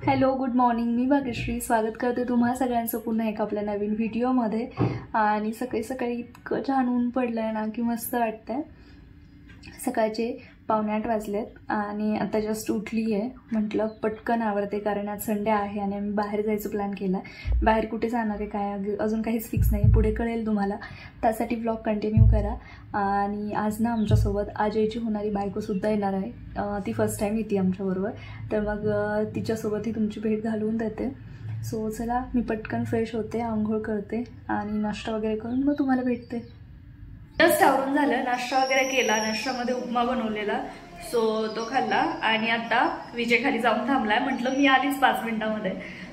Hello, good morning. मी भाग्यश्री स्वागत करते तुम्हा सगळ्यांचं पुन्हा एक आपल्या नवीन व्हिडिओमध्ये. आणि सकाळी सकाळी इतकं छान ऊन पडलं आहे ना की मस्त वाटतंय. सकाळचे 7:45 वाजलेत आणि आता जस्ट उठली आहे. म्हटलं पटकन आवरते कारण आज संडे आहे आणि आम्ही बाहेर जायचं प्लॅन केला. बाहेर कुठे जाणार आहे काय अजून काहीच फिक्स नाही, पुढे कळेल तुम्हाला. त्यासाठी व्लॉग कंटिन्यू करा. आणि आज ना आमच्यासोबत अजयची होणारी बायकोसुद्धा येणार आहे. ती फर्स्ट टाईम येते आमच्याबरोबर, तर मग तिच्यासोबतही तुमची भेट घालवून देते. सो चला, मी पटकन फ्रेश होते, आंघोळ करते आणि नाश्ता वगैरे करून मग तुम्हाला भेटते. जस्ट आवरून झालं, नाश्ता वगैरे केला. नाश्त्यामध्ये उपमा बनवलेला, सो तो खाल्ला आणि आता विजय खाली जाऊन थांबलाय. म्हटलं मी आलीच 5 मिनिटामध्ये.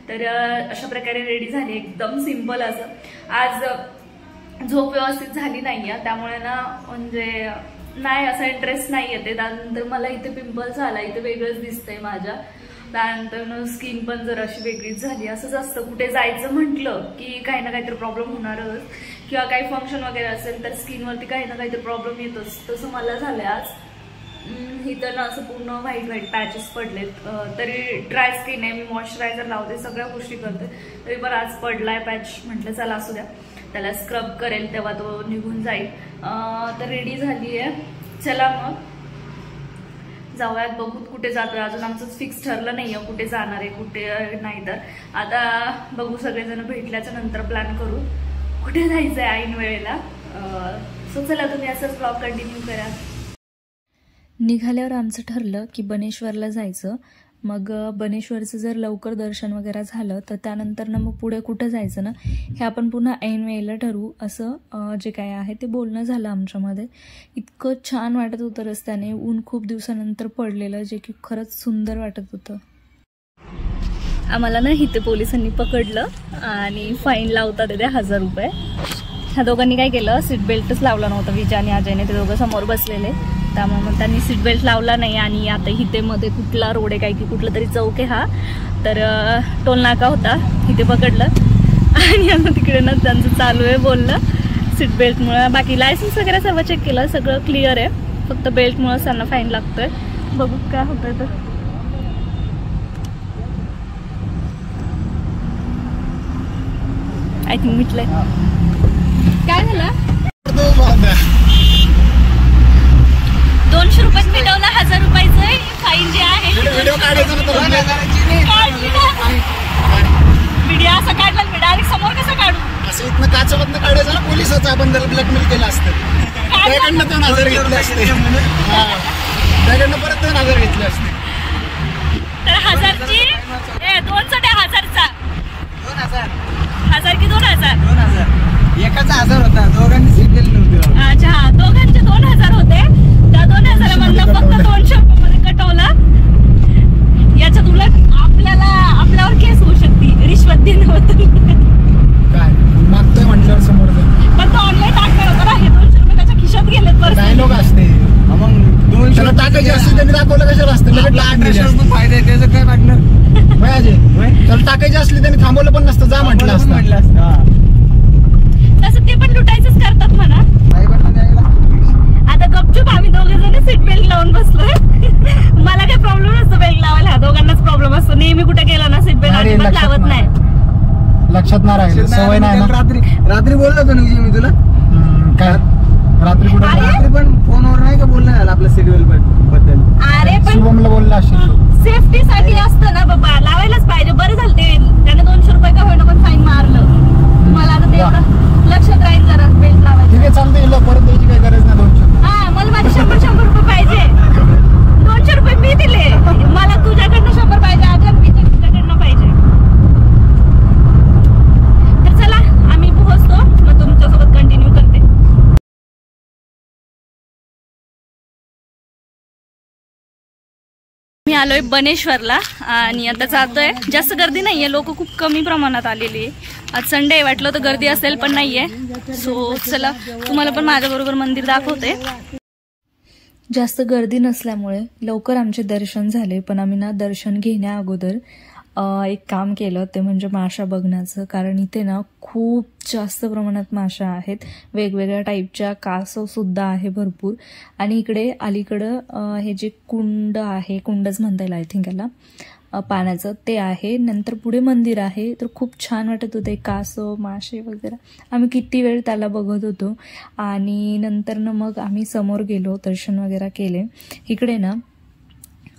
तर अशा प्रकारे रेडी झाली, एकदम सिम्पल असं. आज झोप व्यवस्थित झाली नाही आहे, त्यामुळे ना म्हणजे नाही असा इंटरेस्ट नाही येते. त्यानंतर मला इथे पिंपल्स आला, इथे वेगळंच दिसतंय माझ्या. त्यानंतर स्किन पण जर अशी वेगळीच झाली. असंच असतं, कुठे जायचं म्हटलं की काही ना काहीतरी प्रॉब्लेम होणारच, किंवा काही फंक्शन वगैरे असेल तर स्किनवरती काही ना काहीतरी प्रॉब्लेम येतोच. तसं मला झालंय आज. इथं ना असं पूर्ण व्हाईट पॅचेस पडलेत. तरी ड्राय स्किन आहे, मी मॉइश्चरायझर लावते, सगळ्या गोष्टी करते, तरी पण आज पडलाय पॅच. म्हटलं चला असू द्या, त्याला स्क्रब करेल तेव्हा तो निघून जाईल. तर रेडी झाली आहे. चला मग जाऊयात, बघू कुठे जातोय. अजून आमचं फिक्स ठरलं नाहीये कुठे जाणार आहे कुठे नाही. तर आता बघू, सगळेजण भेटल्याच्या नंतर प्लॅन करू कुठे जायचंय ऐन वेळेला. सो चला, तुम्ही असंच ब्लॉग कंटिन्यू करा. निघाल्यावर आमचं ठरलं की बनेश्वरला जायचं. मग बनेश्वरचं जर लवकर दर्शन वगैरे झालं तर त्यानंतर ना मग पुढे कुठं जायचं ना हे आपण पुन्हा ऐन वेळेला ठरवू, असं जे काय आहे ते बोलणं झालं आमच्यामध्ये. इतकं छान वाटत होतं रस्त्याने, ऊन खूप दिवसानंतर पडलेलं, जे की खरंच सुंदर वाटत होतं. आम्हाला ना इथे पोलिसांनी पकडलं आणि फाईन लावतात ते 1000 रुपये. ह्या दोघांनी काय केलं, सीट बेल्टच लावला नव्हता. विजय आणि अजयने, ते दोघं समोर बसलेले, त्यामुळे मग त्यांनी सीट बेल्ट लावला नाही. आणि आता इथे मध्ये कुठला रोड आहे काय की कुठला तरी चौक आहे हा, तर टोल नाका होता, इथे पकडलं. आणि आता तिकडे ना त्यांचं चालू आहे बोलणं सीट बेल्टमुळे. बाकी लायसन्स वगैरे सर्व चेक केलं, सगळं क्लिअर आहे, फक्त बेल्टमुळेच त्यांना फाईन लागतोय. बघू काय होतंय. तर आय थिंक मिटलंय. काय झालं, 200 रुपयात मिळवलं, 1000 रुपयाचं फाईन जे आहे. व्हिडिओ असं काढला मी डायरेक्ट समोर कसं काढू, असं इथनं काचामधनं काढायचं ना, पोलिसाचं आपण त्याला ब्लॅकमेल केलं असतं. त्याकडनं 2000 घेतले असते, त्याकडनं परत 2000 घेतले असते. तर 1000ची 2चा त्या 1000चा 1000 की 2000 एकाचा 1000 होता, दोघांनी सीट दिली नव्हती. अच्छा, दोघांचे 2000 होते. त्या 2000 मधलं फक्त 200 रुपये कटवलं. याच्यात उलट आपल्यावर केस होऊ शकते, रिश्वत देणं होतं. काय मागतोय म्हटल्यावर समोर पण तो ऑनलाईन टाकणार होता ना, हे 200 रुपये त्याच्या खिशात गेलेत. बरं डायलॉग असते, मग 200 टाकायचे असते त्यांनी दाखवलं कशाला असतं. 1800 फायदा आहे, त्याचं काय वाटणार. त्याला टाकायचे असले त्यांनी थांबवलं पण नसतं, जा म्हटलं असतं. तसं ते पण लुटायचंच करतात म्हणा. आता गपचूप आम्ही दोघे जण सीट बेल्ट लावून बसलोय. मला काही प्रॉब्लेम नसतो बेल्ट लावायला, दोघांनाच प्रॉब्लेम असतो. नेहमी कुठे गेला ना सीट बेल्ट अजिबात लावत नाही. लक्षात नाही राहिलं, सवय नाही. रात्री बोललो होतो ना मी तुला. काय रात्री कुठे, रात्री पण फोनवर नाही का बोलणं झालं आपल्या सीट बेल्ट बद्दल. अरे पण शुभमला बोलला असेल, सेफ्टी साठी असतं ना बाबा, लावायलाच पाहिजे. बरं झालं ते त्याने 200 रुपये का होईना पण फाईन मारलं. मला आता ते लक्षात राहील जरा बेल्ट लावायचं. ठीक आहे, चालतंय, परत द्यायची काही गरज नाही. 200 हा, मला माझे 100 रुपये पाहिजे. 200 रुपये मी दिले, मला तुझ्याकडनं 100 पाहिजे, अजून तुझ्याकडनं पाहिजे. तर चला, आम्ही पोहोचतो, मग तुमच्यासोबत कंटिन्यू करते. मी आलोय बनेश्वरला आणि आता जातोय. जास्त गर्दी नाहीये, लोक खूप कमी प्रमाणात आलेली आहे. आज संडे वाटलं तर गर्दी असेल पण नाहीये. सो चला, तुम्हाला पण माझ्या बरोबर मंदिर दाखवते. जास्त गर्दी नसल्यामुळे लवकर आमचे दर्शन झाले. पण आम्ही ना दर्शन घेण्या अगोदर एक काम केलं, ते म्हणजे माशा बघण्याचं. कारण इथे ना खूप जास्त प्रमाणात माशा आहेत, वेगवेगळ्या टाईपच्या, कासव सुद्धा आहे भरपूर. आणि इकडे अलीकडं हे जे कुंड आहे, कुंडच म्हणता येईल आय थिंक याला, पाण्याचं ते आहे. नंतर पुढे मंदिर आहे. तर खूप छान वाटत होते, कासव मासे वगैरे आम्ही किती वेळ त्याला बघत होतो. आणि नंतर मग आम्ही समोर गेलो, दर्शन वगैरे केले. इकडे ना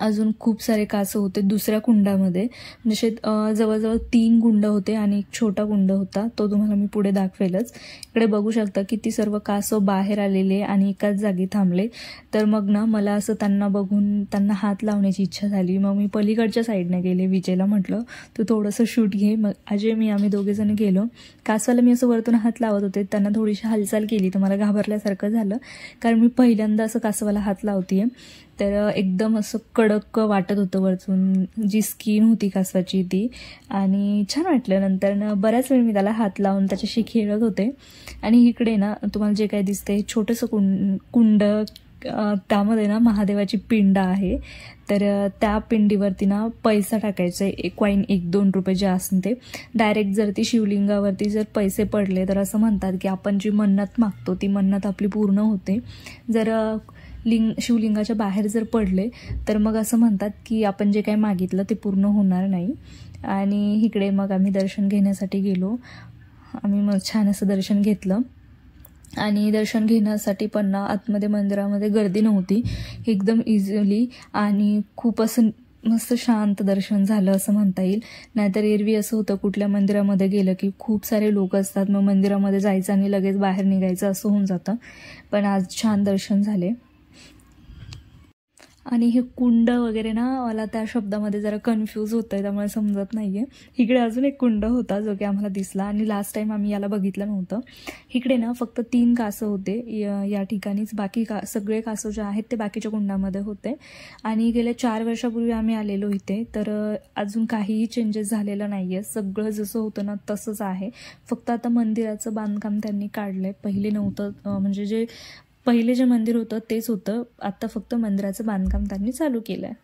अजून खूप सारे कासव होते दुसऱ्या कुंडामध्ये, जसे जवळजवळ 3 कुंड होते आणि एक छोटा कुंड होता, तो तुम्हाला मी पुढे दाखवेलच. इकडे बघू शकता किती सर्व कासव बाहेर आलेले आणि एकाच जागी थांबले. तर मग ना मला असं त्यांना बघून त्यांना हात लावण्याची इच्छा झाली. मग मी पलीकडच्या साईडने गेले. विजयला म्हटलं तू थोडंसं शूट घे. मग अजय मी आम्ही दोघेजण गेलो. कासवाला मी असं वरतून हात लावत होते, त्यांना थोडीशी हालचाल केली तर मला घाबरल्यासारखं झालं, कारण मी पहिल्यांदा असं कासवाला हात लावतीये. तर एकदम असं कडक वाटत होतं वरतून, जी स्किन होती कासवाची ती, आणि छान वाटलं. नंतर बऱ्याच वेळ मी त्याला हात लावून त्याच्याशी खेळत होते. आणि इकडे ना तुम्हाला जे काय दिसते छोटंसं कुंड, त्यामध्ये ना महादेवाची पिंड आहे. तर त्या पिंडीवरती ना पैसा टाकायचा आहे, एक कॉईन 1-2 रुपये जे असते ते. डायरेक्ट जर ती शिवलिंगावरती जर पैसे पडले तर असं म्हणतात की आपण जी मन्नत मागतो ती मन्नत आपली पूर्ण होते. जर शिवलिंगाच्या बाहेर जर पडले तर मग असं म्हणतात की आपण जे काही मागितलं ते पूर्ण होणार नाही. आणि इकडे मग आम्ही दर्शन घेण्यासाठी गेलो. आम्ही मग छान असं दर्शन घेतलं. आणि दर्शन घेण्यासाठी पण ना आतमध्ये मंदिरामध्ये गर्दी नव्हती, एकदम इझिली आणि खूप असं मस्त शांत दर्शन झालं असं म्हणता येईल. नाहीतर एरवी असं होतं कुठल्या मंदिरामध्ये गेलं की खूप सारे लोक असतात, मग मंदिरामध्ये जायचं आणि लगेच बाहेर निघायचं असं होऊन जातं. पण आज छान दर्शन झाले. आणि हे कुंड वगैरे ना मला त्या शब्दामध्ये जरा कन्फ्यूज होतं आहे, त्यामुळे समजत नाही आहे. इकडे अजून एक कुंड होता जो की आम्हाला दिसला आणि लास्ट टाईम आम्ही याला बघितलं नव्हतं. इकडे ना फक्त 3 कासव होते या ठिकाणीच, बाकी सगळे कासव जे आहेत ते बाकीच्या कुंडामध्ये होते. आणि गेल्या 4 वर्षापूर्वी आम्ही आलेलो इथे, तर अजून काहीही चेंजेस झालेलं नाही आहे. सगळं जसं होतं ना तसंच आहे. फक्त आता मंदिराचं बांधकाम त्यांनी काढलं आहे. पहिले नव्हतं, म्हणजे पहिले जे मंदिर होतं तेच होतं, आता फक्त मंदिराचं बांधकाम त्यांनी चालू केलं आहे.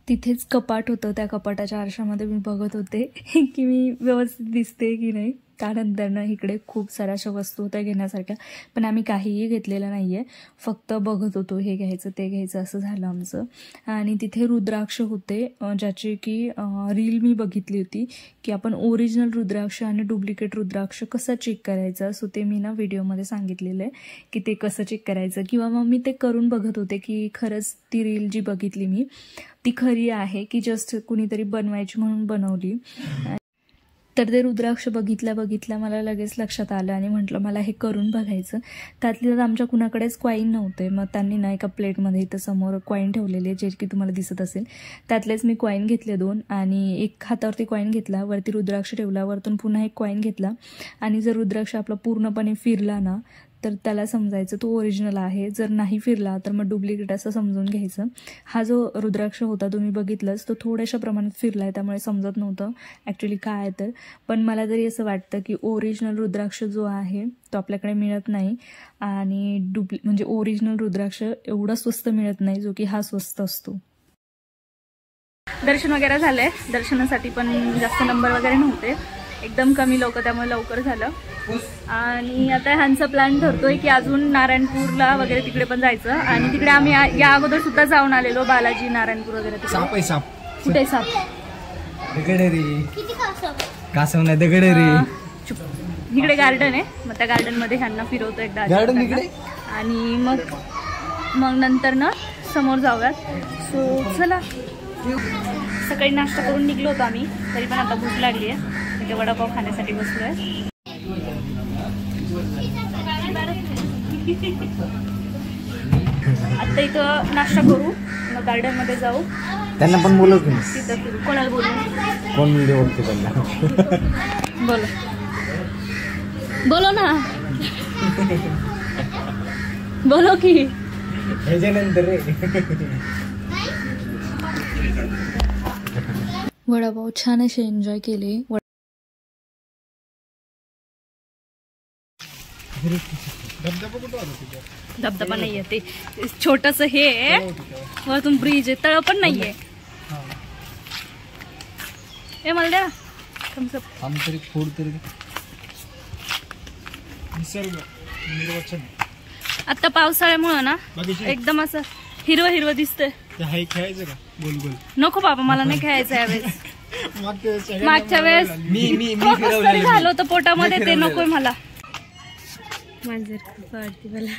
तिथेच कपाट होतं, त्या कपाटाच्या आरशामध्ये मी बघत होते की मी व्यवस्थित दिसते की नाही. त्यानंतर इकडे खूप साऱ्या अशा वस्तू होत्या घेण्यासारख्या, पण आम्ही काहीही घेतलेलं नाही आहे, फक्त बघत होतो हे घ्यायचं ते घ्यायचं असं झालं आमचं. आणि तिथे रुद्राक्ष होते, ज्याची की रील मी बघितली होती की आपण ओरिजिनल रुद्राक्ष आणि डुप्लिकेट रुद्राक्ष कसं चेक करायचं. सो ते मी ना व्हिडिओमध्ये सांगितलेलं आहे की ते कसं चेक करायचं, किंवा मग मी ते करून बघत होते की खरंच ती रील जी बघितली मी ती खरी आहे की जस्ट कुणीतरी बनवायची म्हणून बनवली. तर ते रुद्राक्ष बघितल्या मला लगेच लक्षात आलं आणि म्हटलं मला हे करून बघायचं. त्यातल्या आमच्या कुणाकडेच कॉईन नव्हते, मग त्यांनी ना एका प्लेटमध्ये इथं समोर कॉईन ठेवलेले जे की तुम्हाला दिसत असेल, त्यातलेच मी कॉईन घेतले 2 आणि एक हातावरती कॉईन घेतला, वरती रुद्राक्ष ठेवला, वरतून पुन्हा एक कॉईन घेतला. आणि जर रुद्राक्ष आपला पूर्णपणे फिरला ना तर त्याला समजायचं तो ओरिजिनल आहे, जर नाही फिरला तर मग डुप्लिकेट असं समजून घ्यायचं. हा जो रुद्राक्ष होता तुम्ही बघितलंच, तो थोड्याशा प्रमाणात फिरला आहे, त्यामुळे समजत नव्हतं ॲक्च्युली काय आहे तर. पण मला तरी असं वाटतं की ओरिजिनल रुद्राक्ष जो आहे तो आपल्याकडे मिळत नाही, आणि म्हणजे ओरिजिनल रुद्राक्ष एवढा स्वस्त मिळत नाही जो की हा स्वस्त असतो. दर्शन वगैरे झालंय, दर्शनासाठी पण जास्त नंबर वगैरे नव्हते, एकदम कमी लोक, त्यामुळे लवकर झालं. आणि आता ह्यांचा प्लॅन ठरतोय की अजून नारायणपूरला वगैरे तिकडे पण जायचं. आणि तिकडे आम्ही या अगोदर सुद्धा जाऊन आलेलो, बालाजी नारायणपूर वगैरे. साप कुठे साप? कासव नाही दगडे रे. इकडे गार्डन आहे, मग त्या गार्डन मध्ये ह्यांना फिरवतो एकदा आणि मग नंतर ना समोर जाऊयात. सो चला. सकाळी नाश्ता करून निघलो होतो आम्ही, तरी पण आता भूक लागली आहे, इथे वडापाव खाण्यासाठी बसलोय. आता इथं नाश्ता करू, मग गार्डन मध्ये जाऊ. त्यांना पण बोलव की तिथं फिरू. कोणाला बोलू? कोण व्हिडिओ बघतो त्यांना बोलो ना. बोलो की ह्याच्यानंतर वडापाव छान असे एन्जॉय केले. धबधबा नाहीये, ते छोटस हे वरतून ब्रिज आहे, तळ पण नाहीये. हे मला द्या आमतरी फोड तरी. निसर्ग निर्वचन. आता पावसाळ्यामुळे ना एकदम असं हिरवं हिरवं दिसतंय. खेळायचं का गोल गोल? नको बाबा, मला नाही खेळायचं यावेळेस. मागच्या वेळेस मी झालं होतं पोटामध्ये, ते नकोय मला. मांजर खूप आवडते मला.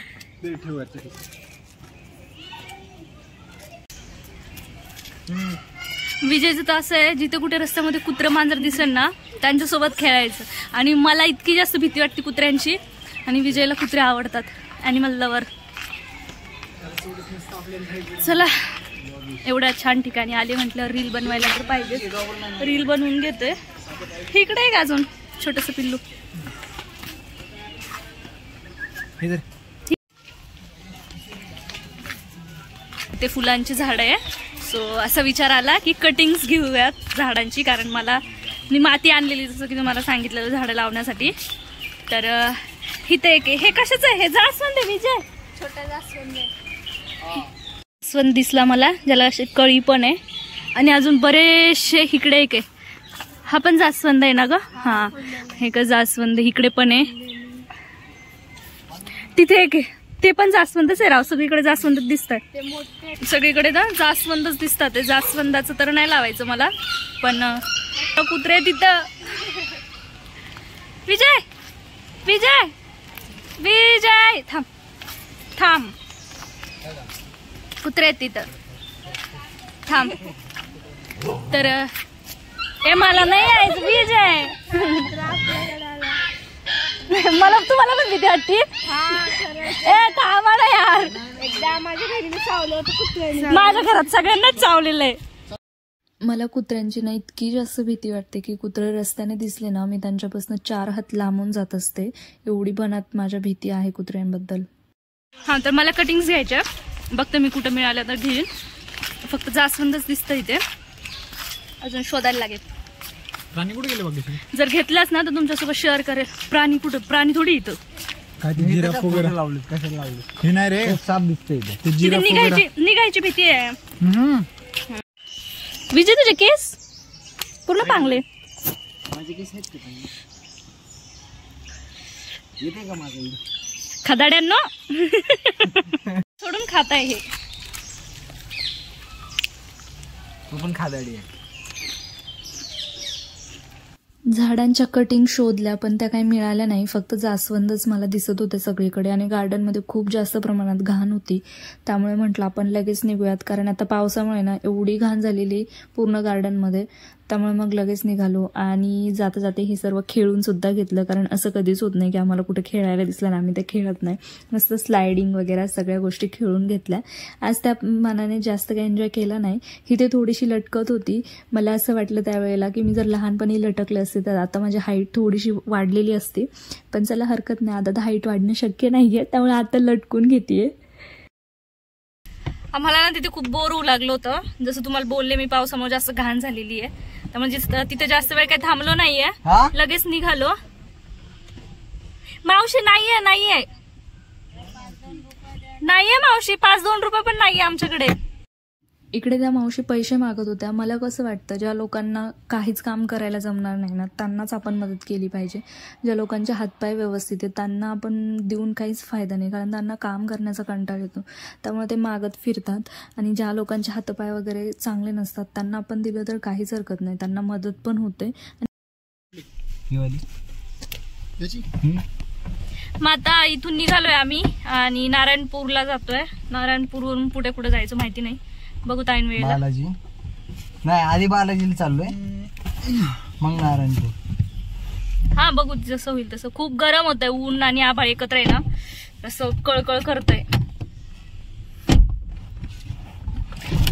विजयचं तर असं आहे, जिथे कुठे रस्त्यामध्ये कुत्रं मांजर दिसेल ना त्यांच्यासोबत खेळायचं. आणि मला इतकी जास्त भीती वाटते कुत्र्यांची, आणि विजयला कुत्रे आवडतात, ॲनिमल लवर. चला, एवढ्या छान ठिकाणी आले म्हटल्यावर रील बनवायला तर पाहिजे. रील बनवून घेते. इकडे आहे का अजून छोटंसं पिल्लू? ते फुलांची झाड आहे. सो असा विचार आला की कटिंग्स घेऊयात झाडांची, कारण मी माती आणलेली जसं की तुम्हाला सांगितलेलं झाडं लावण्यासाठी. तर इथे एक हे कशाचं आहे? हे जास्वंद आहे विजय, छोटा जास्वंद आहे. जास्वंद दिसला मला, ज्याला अशी कळी पण आहे. आणि अजून बरेचसे इकडे एक आहे. हा पण जास्वंद आहे ना ग? हा, हे का जास्वंद इकडे पण आहे. तिथे एक आहे, ते पण जास्वंदच आहे राव. सगळीकडे जास्वंद दिसत आहे, सगळीकडे ना जास्वंदच दिसतात. ते जास्वंदाचं तर नाही लावायचं मला, पण कुत्रे तिथं. विजय विजय विजय थांब थांब, कुत्रे तिथं थांब. तर ए मला नाही यायचं विजय. मला तुम्हाला पण भीती वाटते? ए थांबा ना यार, एकदा माझ्या घरी चावलं होतं कुत्र्याने. माझ्या घरात सगळ्यांनाच चावलेलं आहे. मला कुत्र्यांची ना इतकी जास्त भीती वाटते की कुत्रे रस्त्याने दिसले ना मी त्यांच्यापासून 4 हात लांबून जात असते. एवढी बनात माझ्या भीती आहे कुत्र्यांबद्दल. हा, तर मला कटिंग्स घ्यायच्या. बघते मी कुठं मिळाल्या तर घेईन. फक्त जास्वंदच दिसतं इथे, अजून शोधायला लागेल. प्राणी कुठे गेले बघ? जर घेतलास ना तर तुमच्यासोबत शेअर करेल. प्राणी कुठं? प्राणी थोडी इथं. जिराफ वगैरे लावले, कशाला लावले? हे नाही रे, साप दिसतंय. निघायची भीती आहे. विजय तुझे केस पूर्ण पांगले. माझे केस आहेत का? येते का माझं? खदाड्यांनो सोडून खाताय हे. तू पण खादाडी आहे. झाडांच्या कटिंग शोधल्या पण त्या काही मिळाल्या नाही. फक्त जास्वंदच मला दिसत होते सगळीकडे. आणि गार्डनमध्ये खूप जास्त प्रमाणात घाण होती, त्यामुळे म्हटलं आपण लगेच निघूयात. कारण आता पावसामुळे ना एवढी घाण झालेली पूर्ण गार्डनमध्ये, त्यामुळे मग लगेच निघालो. आणि जाता जाते हे सर्व खेळून सुद्धा घेतलं, कारण असं कधीच होत नाही की आम्हाला कुठे खेळायला दिसलं ना आम्ही ते खेळत नाही. मस्त स्लायडिंग वगैरे सगळ्या गोष्टी खेळून घेतल्या. आज त्या मानाने जास्त काही एन्जॉय केला नाही. ही ते थोडीशी लटकत होती. मला असं वाटलं त्यावेळेला की मी जर लहानपणी लटकले असते तर आता माझी हाईट थोडीशी वाढलेली असते. पण चला हरकत नाही, आता हाईट वाढणं शक्य नाहीये, त्यामुळे आता लटकून घेतेय. आम्हाला ना तिथे खूप बोर होऊ लागलं होतं. जसं तुम्हाला बोलले मी, पावसामुळे जास्त घाण झालेली आहे, त्यामुळे तिथे जास्त वेळ काही थांबलो नाहीये, लगेच निघालो. मावशी नाहीये नाहीये नाहीये मावशी, 5-2 रुपये पण नाहीये आमच्याकडे. इकडे त्या मावशी पैसे मागत होत्या. मला कसं वाटतं, ज्या लोकांना काहीच काम करायला जमणार नाही ना त्यांनाच आपण मदत केली पाहिजे. ज्या लोकांचे हातपाय व्यवस्थित आहेत त्यांना आपण देऊन काहीच फायदा नाही, कारण त्यांना काम करण्याचा कंटाळा येतो, त्यामुळे ते मागत फिरतात. आणि ज्या लोकांचे हातपाय वगैरे चांगले नसतात त्यांना आपण दिलं तर काहीच हरकत नाही, त्यांना मदत पण होते. मग आता इथून निघालोय आम्ही आणि नारायणपूरला जातोय. नारायणपूरवरून पुढे कुठे जायचं माहिती नाही, बघू ताईन वेळेला. बालाजी नाही, आधी बालाजीला चाललोय, मग नारायणपूर. हा बघू जसं होईल तसं. खूप गरम होतंय, ऊन आणि आभाळ एकत्र आहे ना, असं कळकळ करतंय.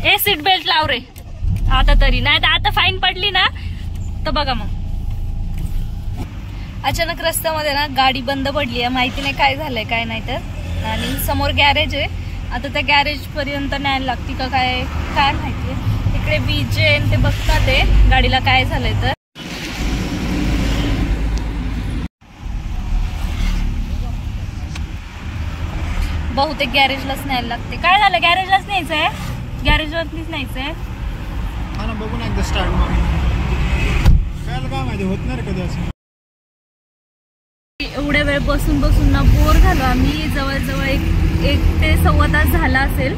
ए सीट बेल्ट लाव रे आता तरी, नाही तर आता फाईन पडली ना तर बघा मग. अचानक रस्त्यामध्ये ना गाडी बंद पडली आहे, माहिती नाही काय झालंय काय नाही तर. आणि समोर गॅरेज आहे, आता त्या गॅरेज पर्यंत न्यायला लागते का काय काय माहिती. इकडे विजय ते बघतात ते गाडीला काय झालंय तर. बहुतेक गॅरेजलाच न्यायला लागते. काय झालं, गॅरेजलाच न्यायचंय? गॅरेजवरतीच न्यायचंय. बघू ना एकदा स्टार्ट काय माहिती होत नाही कधी असं. एवढ्या वेळ बसून बसून ना बोर झालो आम्ही. जवळजवळ 1 ते 1.25 तास झाला असेल.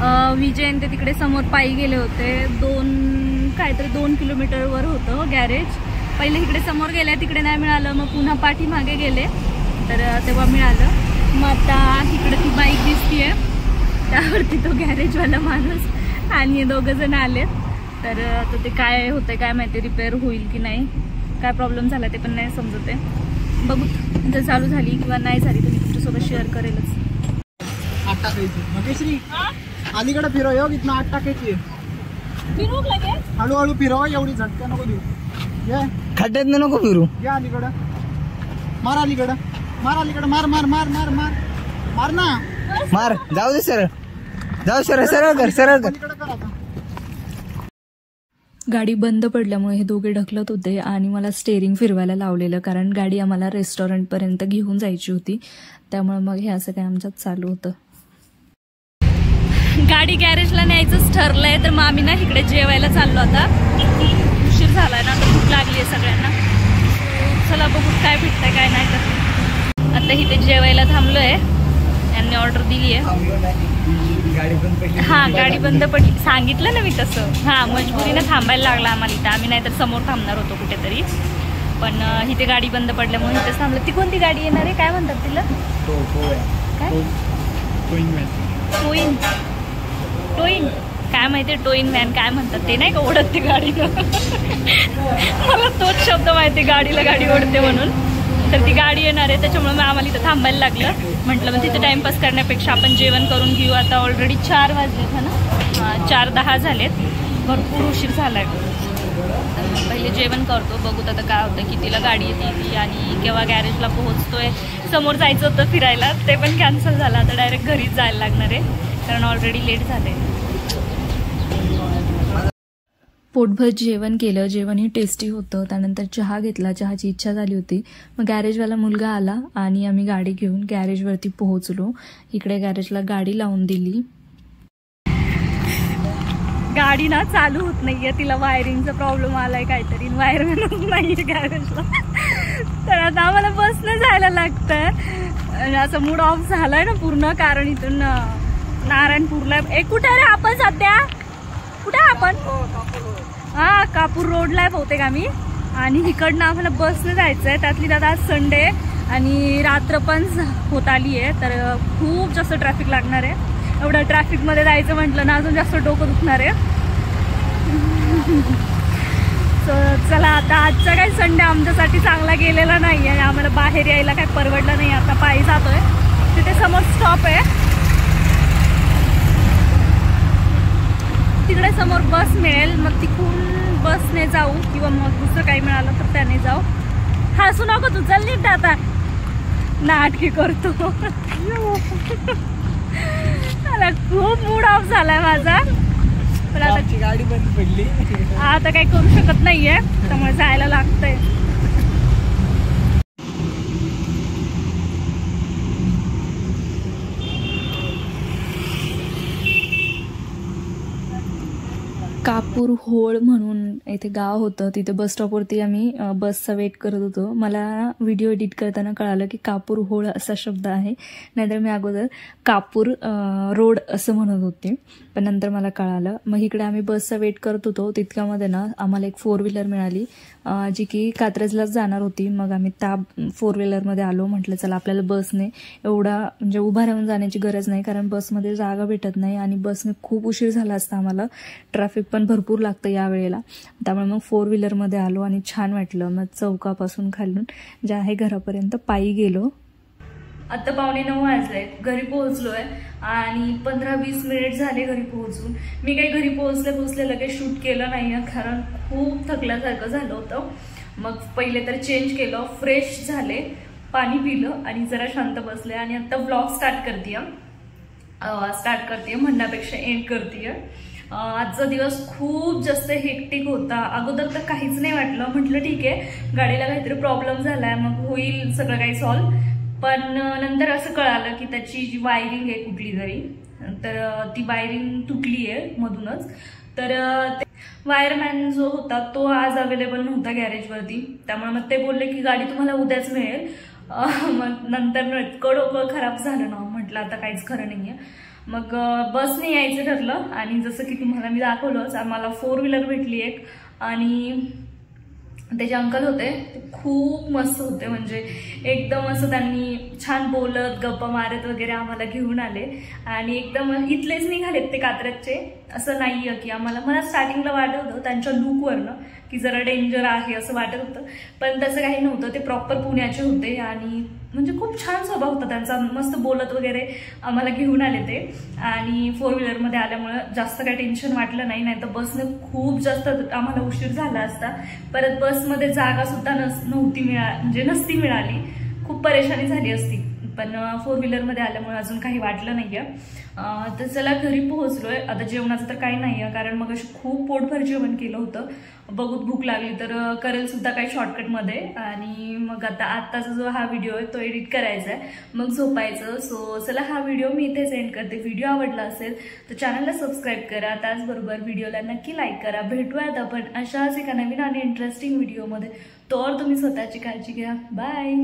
विजय ते तिकडे समोर पायी गेले होते. 2 किलोमीटरवर होतं गॅरेज. पहिले इकडे समोर गेले, तिकडे नाही मिळालं, मग पुन्हा पाठीमागे गेले तर तेव्हा मिळालं. मग आता इकडे ती बाईक दिसतीये, त्यावरती तो गॅरेजवाला माणूस आणि हे दोघं जण आलेत. तर आता ते काय होतंय काय माहिती, रिपेअर होईल की नाही, काय प्रॉब्लेम झाला ते पण नाही समजत आहे. बघू जर चालू झाली किंवा नाही झाली तर मी तुमच्यासोबत शेअर करेलच. आठ टाकायची मगेश्री अलीकडे फिरव योग इथनं 8 टाकायची. फिरू लगेच हळूहळू फिरव, एवढी झटका नको देऊ. ये खड्ड्यात नको फिरू. या अलीकडं मार, अलीकडं मार, अलीकडं मार मार मार मार मार मार ना, मार. जाऊ दे सरळ, जाऊ सरळ सरळ कर, सरळ कर. अलीकडं कर आता. गाडी बंद पडल्यामुळे हे दोघे ढकलत होते आणि मला स्टेअरिंग फिरवायला लावलेलं, कारण गाडी आम्हाला रेस्टॉरंटपर्यंत घेऊन जायची होती. त्यामुळे मग हे असं काय आमच्यात चालू होतं. गाडी गॅरेजला न्यायचंच ठरलंय, तर मग आम्ही ना इकडे जेवायला चाललो. आता उशीर झालाय ना, तर भूक लागली आहे सगळ्यांना. चला बघू काय भेटतंय काय नाही. तर आता इथे जेवायला थांबलोय, यांनी ऑर्डर दिली आहे. हा गाडी बंद पडली, सांगितलं ना मी तसं. हा मजबुरीने थांबायला लागला आम्हाला इथं. आम्ही नाहीतर समोर थांबणार होतो कुठेतरी, पण इथे गाडी बंद पडल्यामुळे इथेच थांबलं. ती कोणती गाडी येणार आहे, काय म्हणतात तिला? काय टोईन टोईन काय माहिती, टोईन व्हॅन काय म्हणतात ते, नाही का ओढत ती गाडी. मला तोच शब्द माहिती, गाडीला गाडी ओढते म्हणून. तर ती गाडी येणार आहे, त्याच्यामुळे मग आम्हाला इथं थांबायला लागलं. म्हटलं मग तिथं टाइमपास करण्यापेक्षा आपण जेवण करून घेऊ. आता ऑलरेडी 4 वाजलेत है ना, 4:10 झालेत, भरपूर उशीर झालाय. पहिले जेवण करतो, बघूत आता काय होतं, कितीला गाडी येते ती आणि केव्हा गॅरेजला पोहोचतोय. समोर जायचं होतं फिरायला, ते पण कॅन्सल झालं. आता डायरेक्ट घरीच जायला लागणार आहे, कारण ऑलरेडी लेट झाले. पोटभर जेवण केलं, जेवणही टेस्टी होतं. त्यानंतर चहा घेतला, चहाची इच्छा झाली होती. मग गॅरेजवाला मुलगा आला आणि आम्ही गाडी घेऊन गॅरेजवरती पोहोचलो. इकडे गॅरेजला गाडी लावून दिली. गाडी ना चालू होत नाहीये, तिला वायरिंगचा प्रॉब्लेम आलाय काहीतरी, वायरमॅनच नाहीये गॅरेजला. तर आता आम्हाला बसने जायला लागतंय. असं मूड ऑफ झालाय ना पूर्ण, कारण इथून नारायणपूरला कुठे रे आपण सध्या, कुठे आपण? हा कापूर रोडला आहे बहुतेक आम्ही. आणि इकडनं आम्हाला बसने जायचंय. त्यातली दादा आज संडे आणि रात्र पण होत आली आहे, तर खूप जास्त ट्रॅफिक लागणार आहे. एवढं ट्रॅफिकमध्ये जायचं म्हटलं ना अजून जास्त डोकं दुखणार आहे. चला आता आजचा काही संडे आमच्यासाठी चांगला गेलेला नाही आहे. आम्हाला बाहेर यायला काही परवडलं नाही. आता पायी जातोय, तिथे समोर स्टॉप आहे, तिकडे समोर बस मिळेल. मग तिकडून बसने जाऊ किंवा मग दुसरं काही मिळालं तर त्याने जाऊ. हसू नको तू, चल नीट आता, नाटकी करतो. मला खूप मूड ऑफ झालाय माझा, पण आता गाडी बंद पडली, आता काही करू शकत नाहीये, त्यामुळे जायला लागतंय. कापूर होळ म्हणून इथे गाव होतं, तिथे बस स्टॉपवरती आम्ही बसचा वेट करत होतो. मला व्हिडिओ एडिट करताना कळालं की कापूर होळ असा शब्द आहे, नाहीतर मी अगोदर कापूर रोड असं म्हणत होते, पण नंतर मला कळालं. मग इकडे आम्ही बसचा वेट करत होतो. तितक्यामध्ये ना आम्हाला एक 4 व्हीलर मिळाली, जी की कात्रजलाच जाणार होती. मग आम्ही त्या 4 व्हीलरमध्ये आलो. म्हटलं चला आपल्याला बसने एवढा म्हणजे उभा राहून जाण्याची गरज नाही, कारण बसमध्ये जागा भेटत नाही आणि बसने खूप उशीर झाला असता आम्हाला. ट्रॅफिक पण भरपूर लागतं या वेळेला, त्यामुळे मग 4 व्हीलरमध्ये आलो आणि छान वाटलं. मग चौकापासून खालून जे आहे घरापर्यंत पायी गेलो. आता 8:45 वाजले, घरी पोहोचलोय आणि 15-20 मिनिट झाले घरी पोहोचून. मी काही घरी पोहोचले लगेच शूट केलं नाही, कारण खूप थकल्यासारखं झालं होतं. मग पहिले तर चेंज केलं, फ्रेश झाले, पाणी पिलं आणि जरा शांत बसले आणि आता व्लॉग स्टार्ट करते म्हणण्यापेक्षा एंड करते. आजचा दिवस खूप जास्त हेक्टिक होता. अगोदर तर काहीच नाही वाटलं, म्हटलं ठीक आहे गाडीला काहीतरी प्रॉब्लेम झालाय, मग होईल सगळं काही सॉल्व. पण नंतर असं कळालं की त्याची जी वायरिंग आहे कुठली तरी, तर ती वायरिंग तुटली आहे मधूनच. तर वायरमॅन जो होता तो आज अवेलेबल नव्हता गॅरेजवरती, त्यामुळे मग ते बोलले की गाडी तुम्हाला उद्याच मिळेल. मग नंतर इतकं डोकं खराब झालं ना, म्हटलं आता काहीच खरं नाहीये. मग बसने यायचं ठरलं आणि जसं की तुम्हाला मी दाखवलंच आम्हाला 4 व्हीलर भेटली एक आणि त्याचे अंकल होते ते खूप मस्त होते, म्हणजे एकदम असं त्यांनी छान बोलत गप्पा मारत वगैरे आम्हाला घेऊन आले आणि एकदम इथलेच निघालेत ते कात्रजचे, असं नाही आहे की मला स्टार्टिंगला वाटत होतं त्यांच्या लुकवरनं की जरा डेंजर आहे असं वाटत होतं, पण तसं काही नव्हतं. ते प्रॉपर पुण्याचे होते आणि म्हणजे खूप छान स्वभाव होता त्यांचा, मस्त बोलत वगैरे आम्हाला घेऊन आले ते आणि 4 व्हीलरमध्ये आल्यामुळं जास्त काही टेन्शन वाटलं नाही, नाही तर बसने खूप जास्त आम्हाला उशीर झाला असता. परत बसमध्ये जागा सुद्धा नसती मिळाली, खूप परेशानी झाली असती, पण 4 व्हीलरमध्ये आल्यामुळे अजून काही वाटलं नाहीये. तर चला घरी पोहोचलोय. आता जेवणाचं तर काही नाही आहे कारण मग अशी खूप पोटभर जेवण केलं होतं, बघूत भूक लागली तर करेल सुद्धा काही शॉर्टकटमध्ये आणि मग आत्ताचा जो हा व्हिडिओ आहे तो एडिट करायचा आहे, मग झोपायचं. सो चला हा व्हिडिओ मी इथेच एंड करते. व्हिडिओ आवडला असेल तर चॅनलला सबस्क्राईब करा, त्याचबरोबर व्हिडिओला नक्की लाईक करा. भेटूयात आपण अशाच एका नवीन आणि इंटरेस्टिंग व्हिडिओमध्ये. तर तुम्ही स्वतःची काळजी घ्या. बाय.